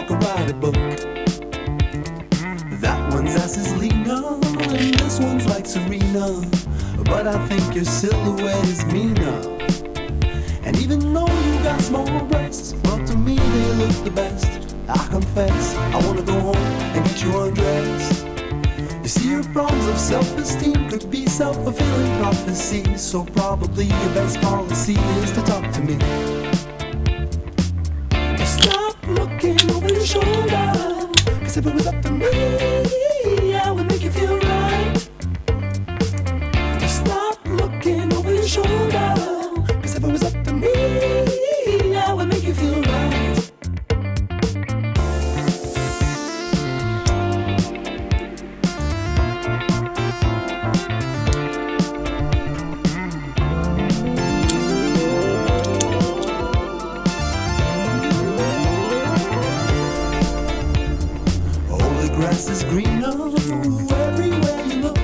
could write a book. That one's ass is Lena, and this one's like Serena, but I think your silhouette is meaner. And even though you got small breasts, well to me they look the best. I confess, I wanna go home and get you undressed. You see, your problems of self-esteem could be self-fulfilling prophecies, so probably your best policy is to talk to me. Stop looking over your shoulder, 'cause if it was up to me, I would make you feel right. Stop looking over your shoulder, 'cause if it was up to me, I would make you feel right. Grass is greener everywhere you look.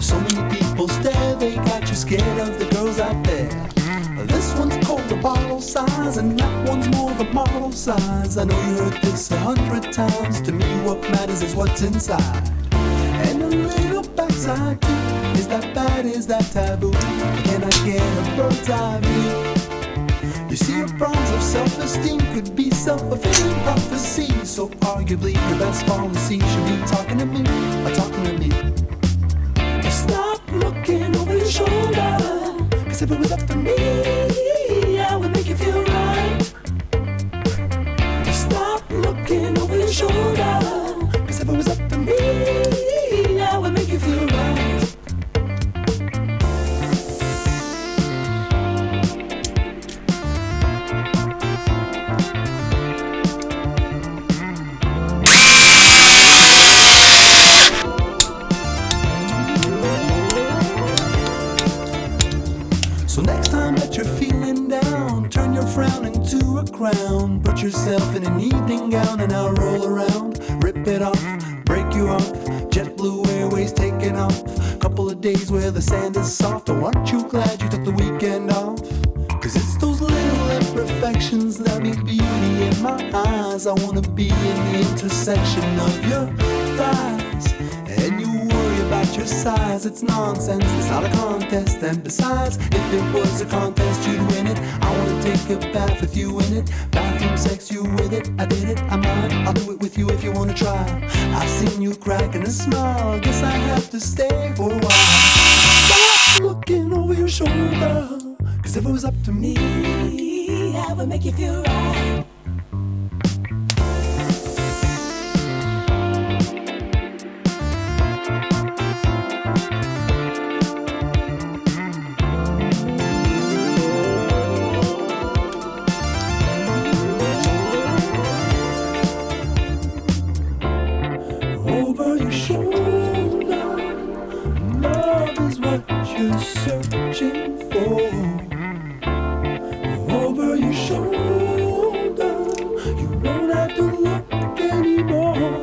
So many people stare, they got you scared of the girls out there. This one's called the bottle size, and that one's more the model size. I know you heard this 100 times. To me what matters is what's inside. And a little backside too. Is that bad, is that taboo? Can I get a bird's eye view? You see, your problems of self-esteem could be self-fulfilling prophecy, so arguably your best policy should be talking to me, or talking to me. Stop looking over your shoulder, 'cause if it was up to me, I would make you feel right. Stop looking over your shoulder, 'cause if it was up to me, I would make you feel right. So next time that you're feeling down, turn your frown into a crown. Put yourself in an evening gown and I'll roll around. Rip it off, break you off. JetBlue Airways taking off. Couple of days where the sand is soft. Oh, aren't you glad you took the weekend off? 'Cause it's those little imperfections that make beauty in my eyes. I wanna be in the intersection of your thighs. And you worry about your size, it's nonsense, it's not a contest. And besides, if it was a contest, you'd win it. I wanna take a bath with you in it. Bathroom sex, you with it, I did it, I might. I'll do it with you if you wanna try. I've seen you cracking a smile, guess I have to stay for a while. Stop looking over your shoulder, 'cause if it was up to me, I would make you feel right. Over your shoulder, love is what you're searching for. Over your shoulder, you won't have to look anymore.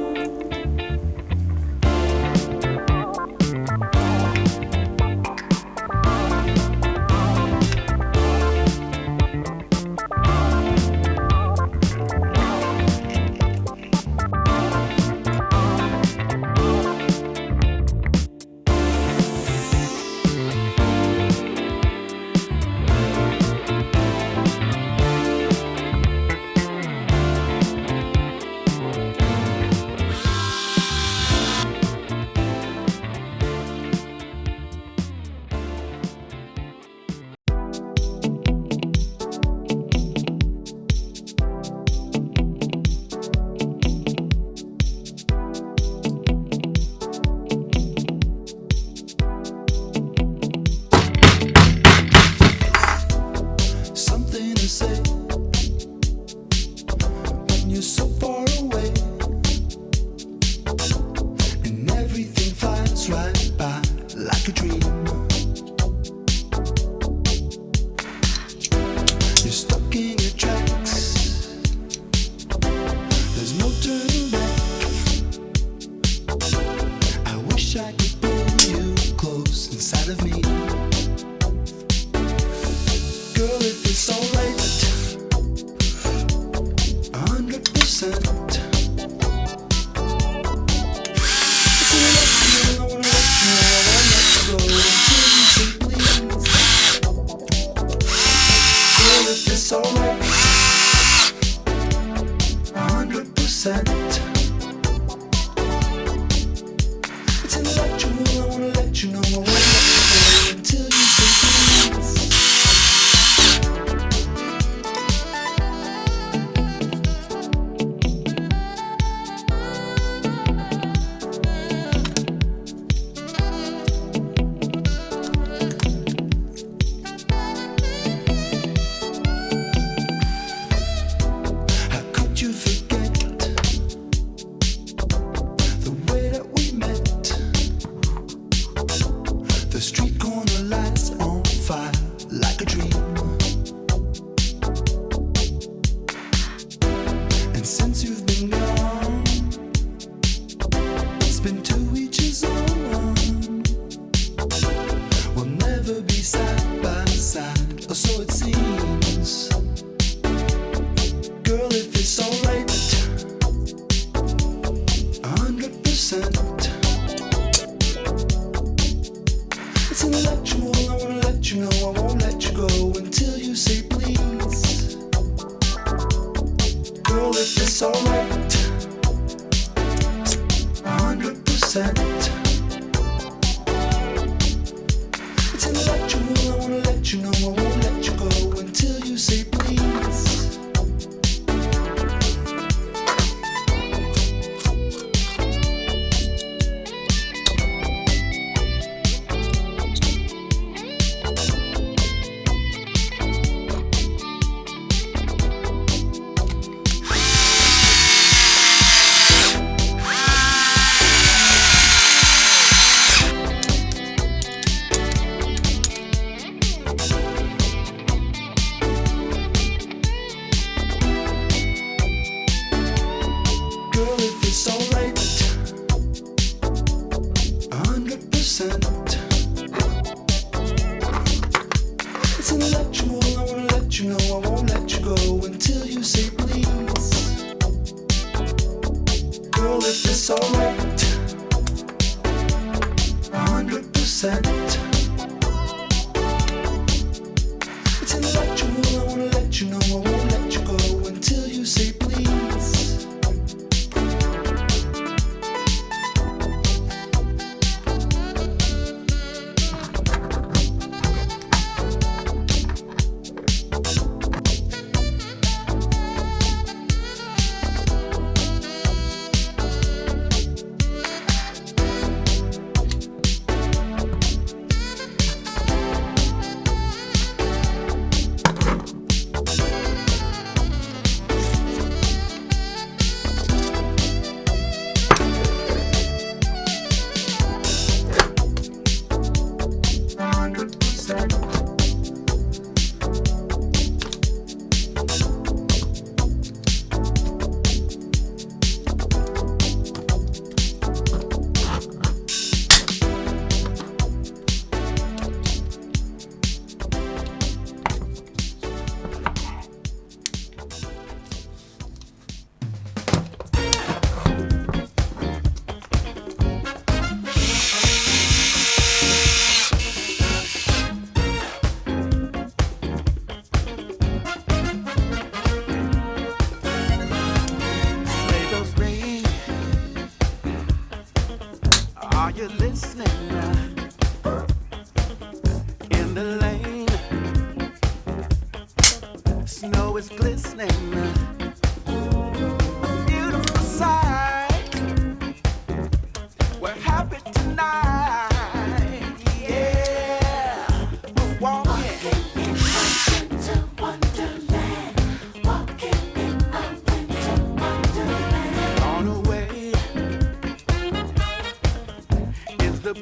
The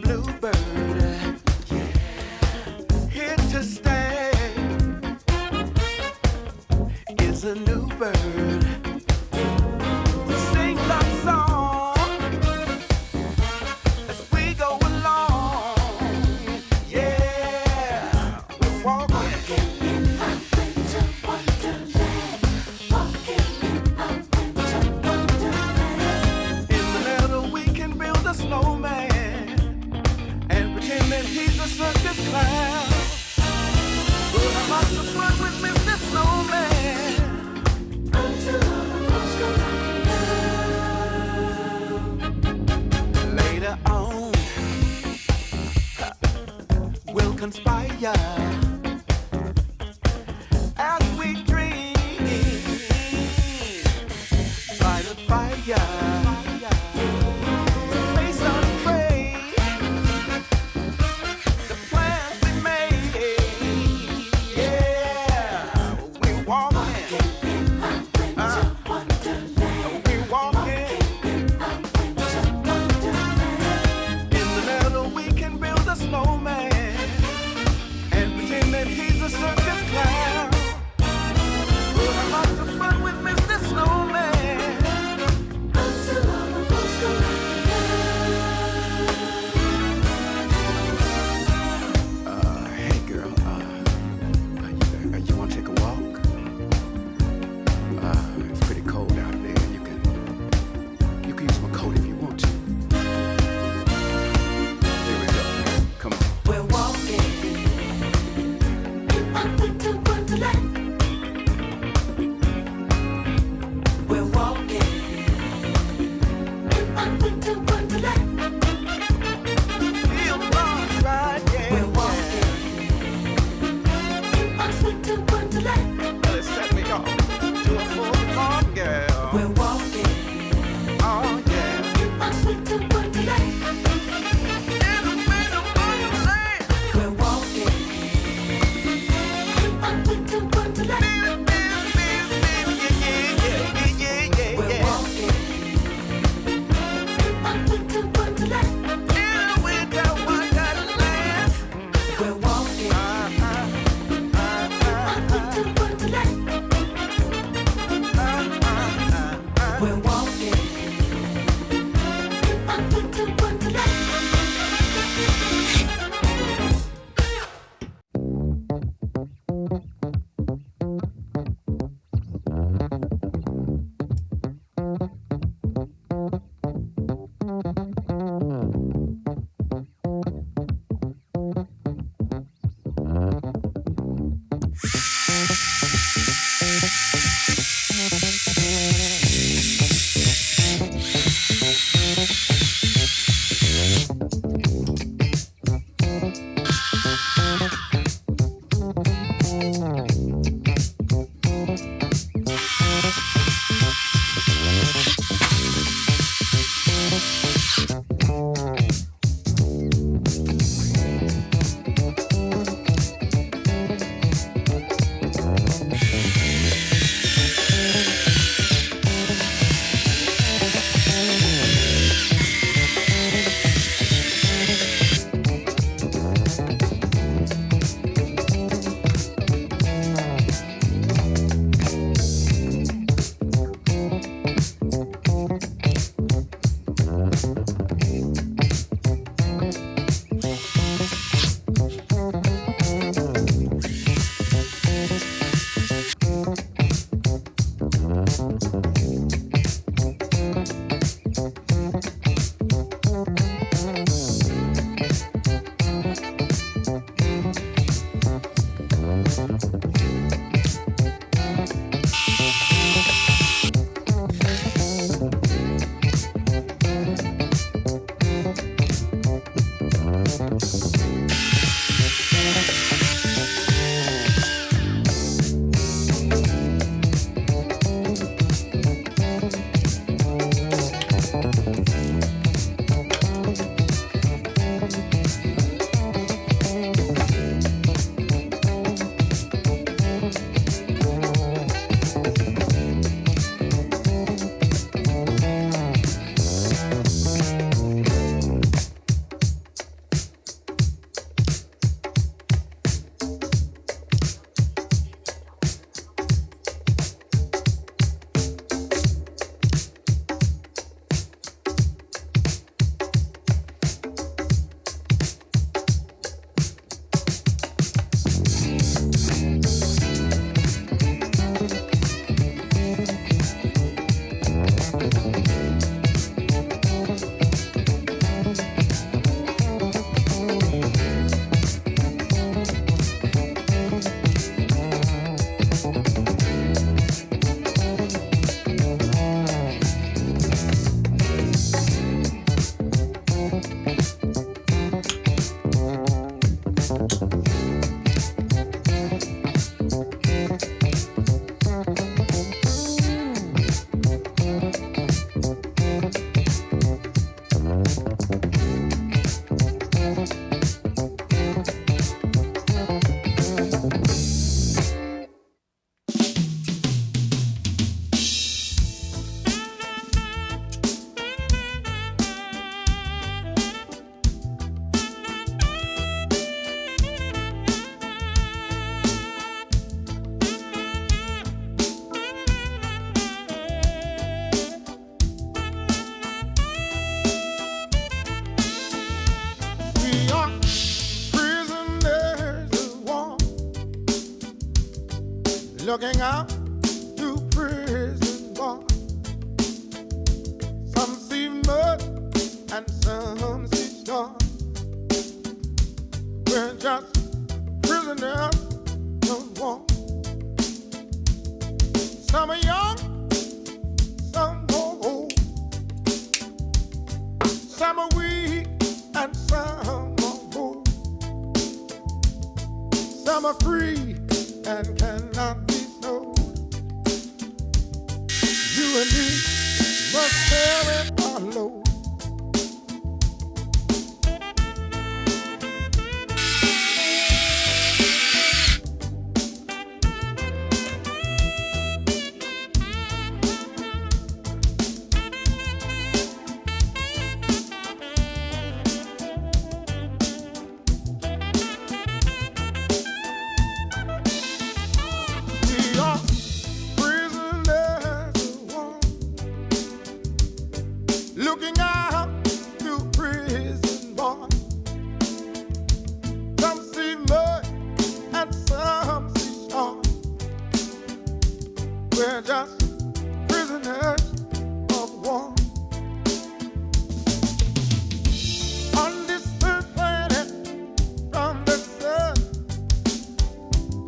as we dream by the fire. Face unafraid, the plans we made. Yeah, we're walking. We're walking. In the meadow, we can build a snowman and pretend that he's a circus clown. We'll have lots of fun with Mr. Snowman until all the folks go down. Hey girl, you want to take a walk? It's pretty cold out there. You can use my coat if you want to. Here we go. Come on. We're walking in a winter wonderland. We're walking in a winter wonderland. Feel right, yeah. We're walking in a winter wonderland. Let's set me off to a full on girl. We're walking, oh yeah, in a winter wonderland. In a winter wonderland. We're walking in a winter wonderland. We're walking in a winter wonderland. In a winter wonderland. We're walking in a winter wonderland. We're walking in a winter wonderland. looking out through prison bars. Some see mud and some see stars. We're just prisoners of war. Some are young, some are old. Some are weak and some are bold. Some are free and cannot be sold. You and me must carry our load. We are prisoners of war, looking out through prison bars. Some see mud and some see stars. We're just